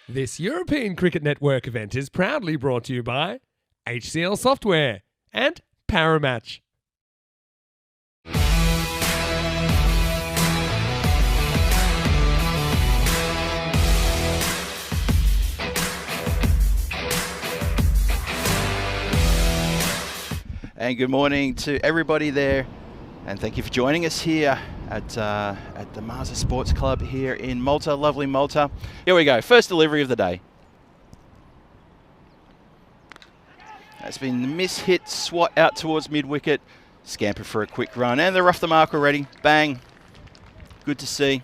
This European Cricket Network event is proudly brought to you by HCL Software and Paramatch. And good morning to everybody there, and thank you for joining us here at the Mazda Sports Club here in Malta, lovely Malta. Here we go, first delivery of the day. That's been the miss-hit, swat out towards mid-wicket, scamper for a quick run, and they're off the mark already. Bang, good to see.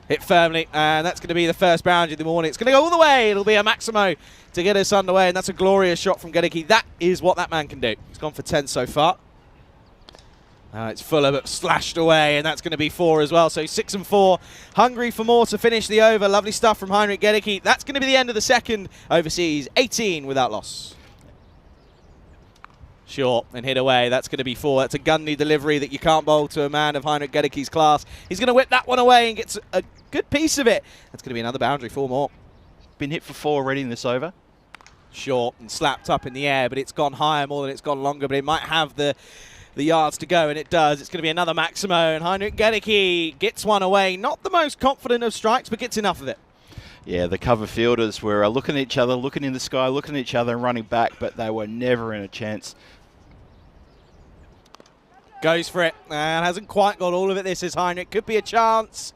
Hit firmly, and that's going to be the first boundary of the morning. It's going to go all the way. It'll be a Maximo to get us underway, and that's a glorious shot from Gedicki. That is what that man can do. He's gone for 10 so far. It's Fuller, but slashed away, and that's going to be 4 as well. So 6 and 4. Hungry for more to finish the over. Lovely stuff from Heinrich Gedicki. That's going to be the end of the second overseas. 18 without loss. Short and hit away. That's going to be 4. That's a gunny delivery that you can't bowl to a man of Heinrich Gedicki's class. He's going to whip that one away and gets a good piece of it. That's going to be another boundary, 4 more. Been hit for 4 already in this over. Short and slapped up in the air, but it's gone higher more than it's gone longer, but it might have the yards to go, and it does. It's going to be another Maximo, and Heinrich Gedicki gets one away. Not the most confident of strikes, but gets enough of it. Yeah, the cover fielders were looking at each other, looking in the sky, looking at each other and running back, but they were never in a chance. Goes for it, and hasn't quite got all of it. This is Heinrich. Could be a chance.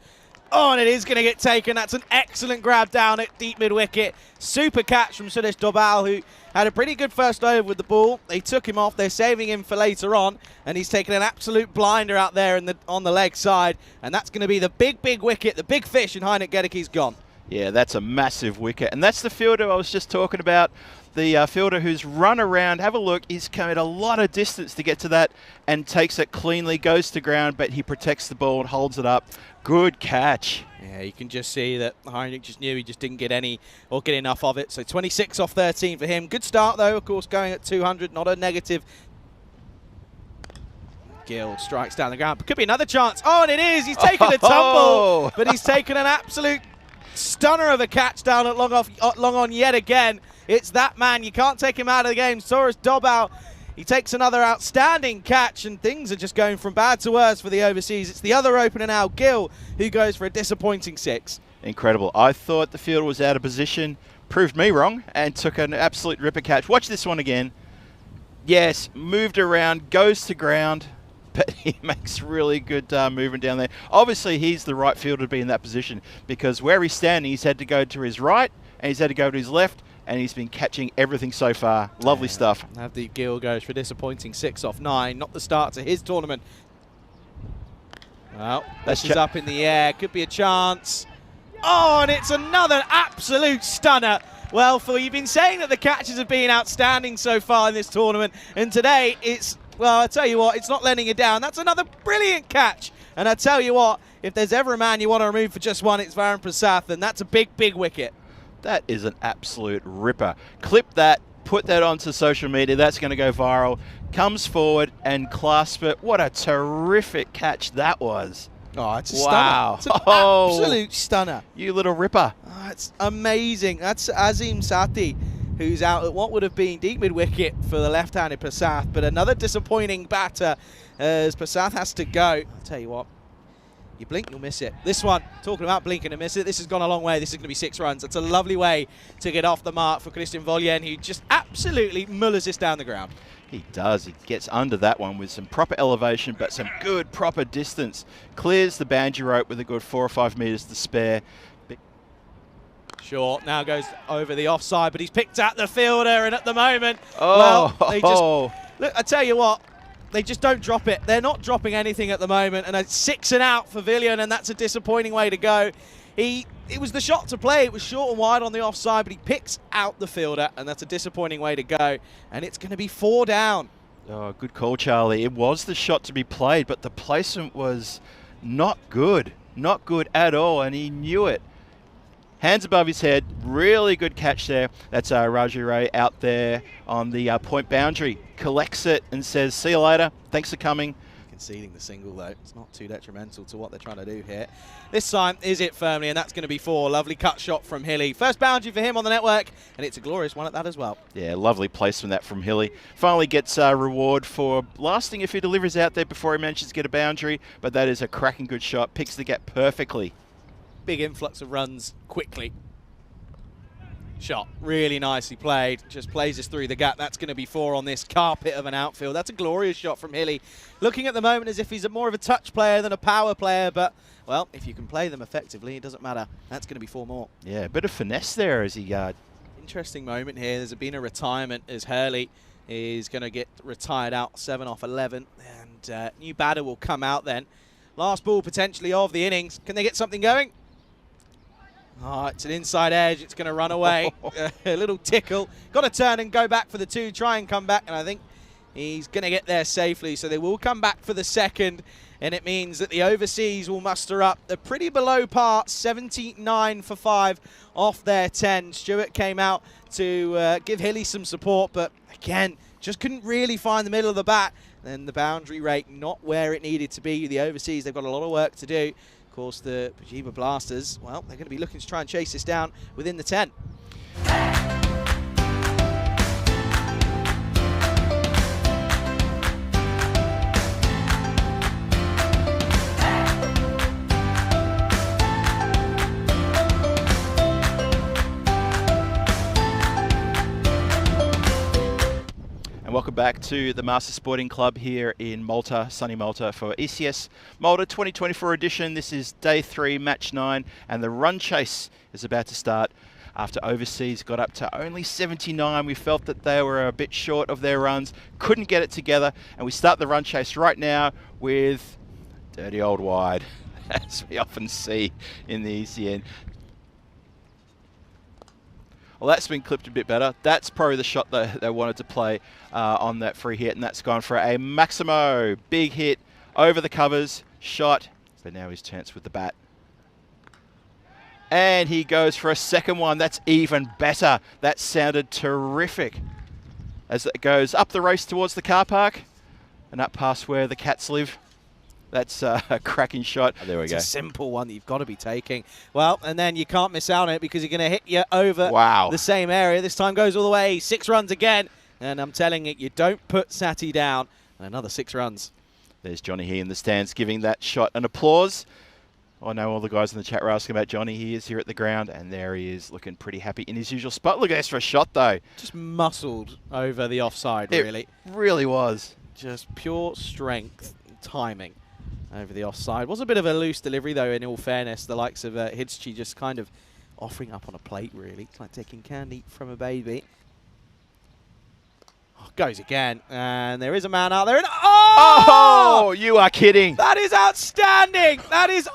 Oh, and it is going to get taken. That's an excellent grab down at deep mid-wicket. Super catch from Suresh Dobal, who had a pretty good first over with the ball. They took him off. They're saving him for later on, and he's taken an absolute blinder out there on the leg side, and that's going to be the big wicket, the big fish, and Heinrich Gedicki's gone. Yeah, that's a massive wicket, and that's the fielder I was just talking about. The fielder who's run around, have a look, he's come at a lot of distance to get to that and takes it cleanly, goes to ground, but he protects the ball and holds it up. Good catch. Yeah, you can just see that Heinrich just knew he just didn't get any or get enough of it. So 26 off 13 for him. Good start, though, of course, going at 200, not a negative. Gill strikes down the ground. Could be another chance. Oh, and it is. He's taken a tumble, but he's taken an absolute stunner of a catch down at long on yet again. It's that man. You can't take him out of the game. Suresh Dobal, he takes another outstanding catch, and things are just going from bad to worse for the overseas. It's the other opener now, Gill, who goes for a disappointing 6. Incredible. I thought the fielder was out of position, proved me wrong, and took an absolute ripper catch. Watch this one again. Yes, moved around, goes to ground, but he makes really good movement down there. Obviously, he's the right fielder to be in that position, because where he's standing, he's had to go to his right, and he's had to go to his left, and he's been catching everything so far. Lovely stuff. Navdeep Gill goes for a disappointing 6 off 9. Not the start to his tournament. Well, this is up in the air. Could be a chance. Oh, and it's another absolute stunner. Well, Phil, you've been saying that the catches have been outstanding so far in this tournament, and today it's, well, I tell you what, it's not letting you down. That's another brilliant catch. And I tell you what, if there's ever a man you want to remove for just one, it's Varun Prasath, and that's a big wicket. That is an absolute ripper. Clip that, put that onto social media. That's going to go viral. Comes forward and clasp it. What a terrific catch that was. Oh, it's a stunner. It's an absolute stunner. You little ripper. Oh, it's amazing. That's Azim Sati, who's out at what would have been deep mid-wicket for the left-handed Prasath, but another disappointing batter as Prasath has to go. I'll tell you what. You blink, you'll miss it. This one, talking about blinking and miss it, this has gone a long way. This is going to be 6 runs. That's a lovely way to get off the mark for Christian Voljen, who just absolutely mullers this down the ground. He does. He gets under that one with some proper elevation, but some good proper distance. Clears the boundary rope with a good 4 or 5 metres to spare. Short now goes over the offside, but he's picked out the fielder, and at the moment, well, they just... Look, I tell you what, they just don't drop it. They're not dropping anything at the moment, and it's 6 and out for Villian, and that's a disappointing way to go. It was the shot to play. It was short and wide on the offside, but he picks out the fielder, and that's a disappointing way to go. And it's going to be 4 down. Oh, good call, Charlie. It was the shot to be played, but the placement was not good. Not good at all, and he knew it. Hands above his head, really good catch there. That's Raju Ray out there on the point boundary. Collects it and says, see you later, thanks for coming. conceding the single, though. It's not too detrimental to what they're trying to do here. This time is it firmly, and that's going to be 4. Lovely cut shot from Hilly. First boundary for him on the network, and it's a glorious one at that as well. Yeah, lovely placement that from Hilly. Finally gets a reward for lasting if he delivers out there before he manages to get a boundary, but that is a cracking good shot. Picks the gap perfectly. Big influx of runs quickly. Shot, really nicely played, just plays us through the gap. That's going to be 4 on this carpet of an outfield. That's a glorious shot from Hilly. Looking at the moment as if he's more of a touch player than a power player, but, well, if you can play them effectively, it doesn't matter. That's going to be 4 more. Yeah, a bit of finesse there as he... Interesting moment here. There's been a retirement as Hurley is going to get retired out 7 off 11, and new batter will come out then. Last ball potentially of the innings. Can they get something going? Oh, it's an inside edge. It's going to run away. A little tickle. Got to turn and go back for the 2, try and come back, and I think he's going to get there safely. So they will come back for the second, and it means that the overseas will muster up a pretty below par 79 for 5 off their 10. Stewart came out to give Hilly some support, but again, just couldn't really find the middle of the bat. And the boundary rate not where it needed to be. The overseas, they've got a lot of work to do. Of course, the Pajiba Blasters, well, they're going to be looking to try and chase this down within the 10. And welcome back to the Master Sporting Club here in Malta, sunny Malta, for ECS Malta 2024 edition. This is day 3, match 9, and the run chase is about to start. After overseas got up to only 79, we felt that they were a bit short of their runs, couldn't get it together, and we start the run chase right now with dirty old wide, as we often see in the ECN. Well, that's been clipped a bit better. That's probably the shot that they wanted to play on that free hit, and that's gone for a Maximo. Big hit over the covers, shot, but now his chance with the bat. And he goes for a second one. That's even better. That sounded terrific. As it goes up the race towards the car park and up past where the cats live. That's a cracking shot. Oh, there we go. It's a simple one that you've got to be taking. Well, and then you can't miss out on it because you're going to hit you over the same area. This time goes all the way. 6 runs again. And I'm telling you, you don't put Sati down. And another 6 runs. There's Johnny here in the stands giving that shot an applause. I know all the guys in the chat were asking about Johnny. He is here at the ground, and there he is, looking pretty happy in his usual spot. Look at this for a shot, though. Just muscled over the offside, really. It really was. Just pure strength and timing over the offside. Was a bit of a loose delivery, though, in all fairness. The likes of Hidschi just kind of offering up on a plate, really. It's like taking candy from a baby. Oh, goes again. And there is a man out there. And oh, you are kidding. That is outstanding. That is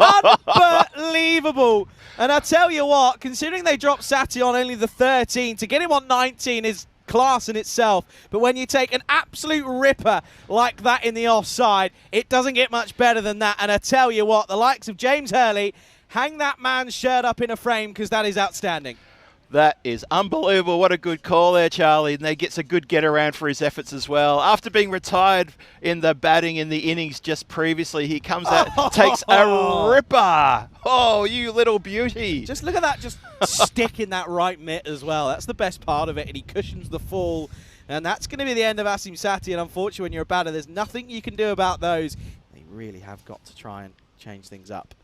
unbelievable. And I tell you what, considering they dropped Sati on only the 13, to get him on 19 is class in itself. But when you take an absolute ripper like that in the offside, it doesn't get much better than that. And I tell you what, the likes of James Hurley, hang that man's shirt up in a frame because that is outstanding. That is unbelievable. What a good call there, Charlie. And he gets a good get around for his efforts as well. After being retired in the batting in the innings just previously, he comes out, takes a ripper. Oh, you little beauty. Just look at that, just stick in that right mitt as well. That's the best part of it. And he cushions the fall. And that's going to be the end of Asim Sati. And unfortunately, when you're a batter, there's nothing you can do about those. They really have got to try and change things up.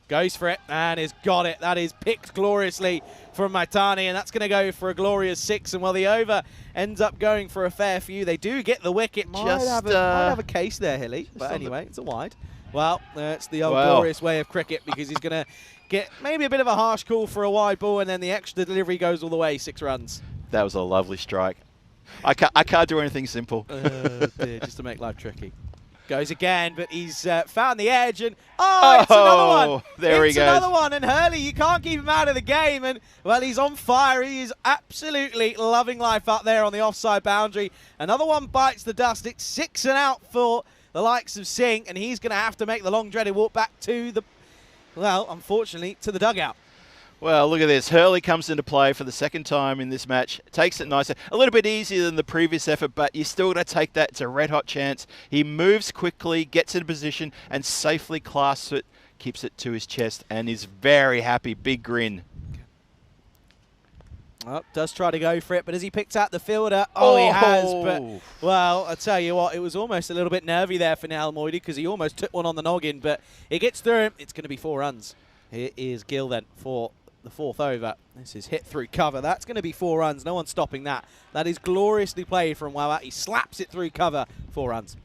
Goes for it and has got it. That is picked gloriously from Maitani, and that's going to go for a glorious 6. And while the over ends up going for a fair few, they do get the wicket. Might have a case there, Hilly. But anyway, it's a wide. Well, that's the old glorious way of cricket, because he's going to get maybe a bit of a harsh call for a wide ball, and then the extra delivery goes all the way, 6 runs. That was a lovely strike. I can't do anything simple. Dear, just to make life tricky. Goes again, but he's found the edge, and it's another one. There he goes. It's another one, and Hurley, you can't keep him out of the game, and, well, he's on fire. He is absolutely loving life up there on the offside boundary. Another one bites the dust. It's 6 and out for the likes of Singh, and he's going to have to make the long dreaded walk back to the, well, unfortunately, to the dugout. Well, look at this. Hurley comes into play for the second time in this match. Takes it nicely. A little bit easier than the previous effort, but you still got to take that. It's a red-hot chance. He moves quickly, gets in position, and safely clasps it, keeps it to his chest, and is very happy. Big grin. Oh, does try to go for it, but as he picked out the fielder, he has. But, well, I tell you what, it was almost a little bit nervy there for Niall Moidy because he almost took one on the noggin, but it gets through him. It's going to be 4 runs. Here is Gill then for the 4th over. This is hit through cover. That's going to be 4 runs. No one's stopping that. That is gloriously played from Wawa. He slaps it through cover. 4 runs.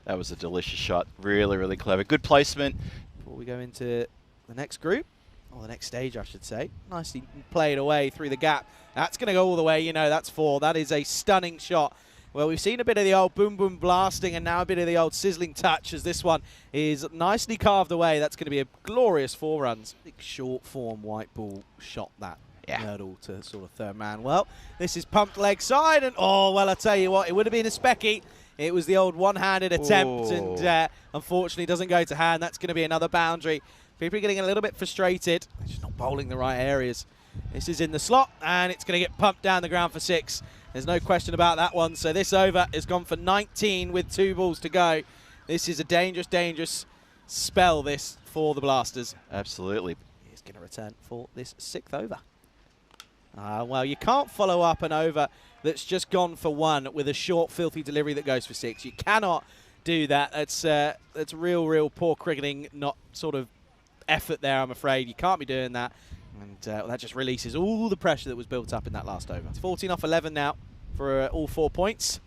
That was a delicious shot. Really, really clever. Good placement. Before we go into the next group, or the next stage, I should say. Nicely played away through the gap. That's going to go all the way. You know, that's 4. That is a stunning shot. Well, we've seen a bit of the old boom boom blasting and now a bit of the old sizzling touch as this one is nicely carved away. That's going to be a glorious 4 runs. Big short form white ball shot that hurdle to sort of third man. Well, this is pumped leg side and I tell you what, it would have been a specky. It was the old one-handed attempt and unfortunately doesn't go to hand. That's going to be another boundary. People are getting a little bit frustrated. They're just not bowling the right areas. This is in the slot and it's going to get pumped down the ground for 6. There's no question about that one. So this over has gone for 19 with 2 balls to go. This is a dangerous, dangerous spell, this, for the Blasters. Absolutely. He's going to return for this 6th over. Well, you can't follow up an over that's just gone for 1 with a short, filthy delivery that goes for 6. You cannot do that. That's real poor cricketing, not sort of effort there, I'm afraid. You can't be doing that. And that just releases all the pressure that was built up in that last over. It's 14 off 11 now for all 4 points.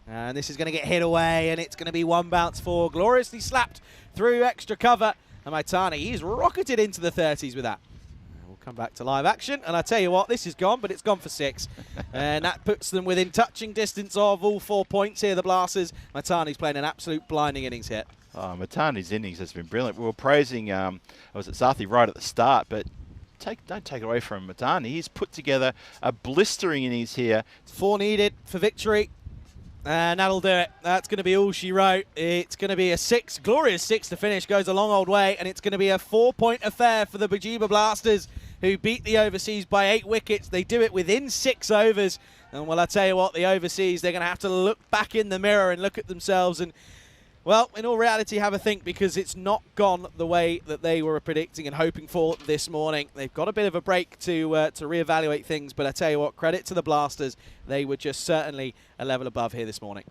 And this is going to get hit away, and it's going to be 1 bounce 4. Gloriously slapped through extra cover. And Maitani, he's rocketed into the 30s with that. We'll come back to live action. And I tell you what, this is gone, but it's gone for 6. And that puts them within touching distance of all 4 points here, the Blasters. Maitani's playing an absolute blinding innings here. Oh, Maitani's innings has been brilliant. We were praising, was it Zathi right at the start, but don't take it away from Maitani. He's put together a blistering innings here. 4 needed for victory. And that'll do it. That's going to be all she wrote. It's going to be a 6, glorious 6 to finish. Goes a long old way. And it's going to be a 4-point affair for the Bajiba Blasters, who beat the Overseas by 8 wickets. They do it within 6 overs. And well, I tell you what, the Overseas, they're going to have to look back in the mirror and look at themselves and, well, in all reality, have a think, because it's not gone the way that they were predicting and hoping for this morning. They've got a bit of a break to reevaluate things, but I tell you what, credit to the Blasters. They were just certainly a level above here this morning.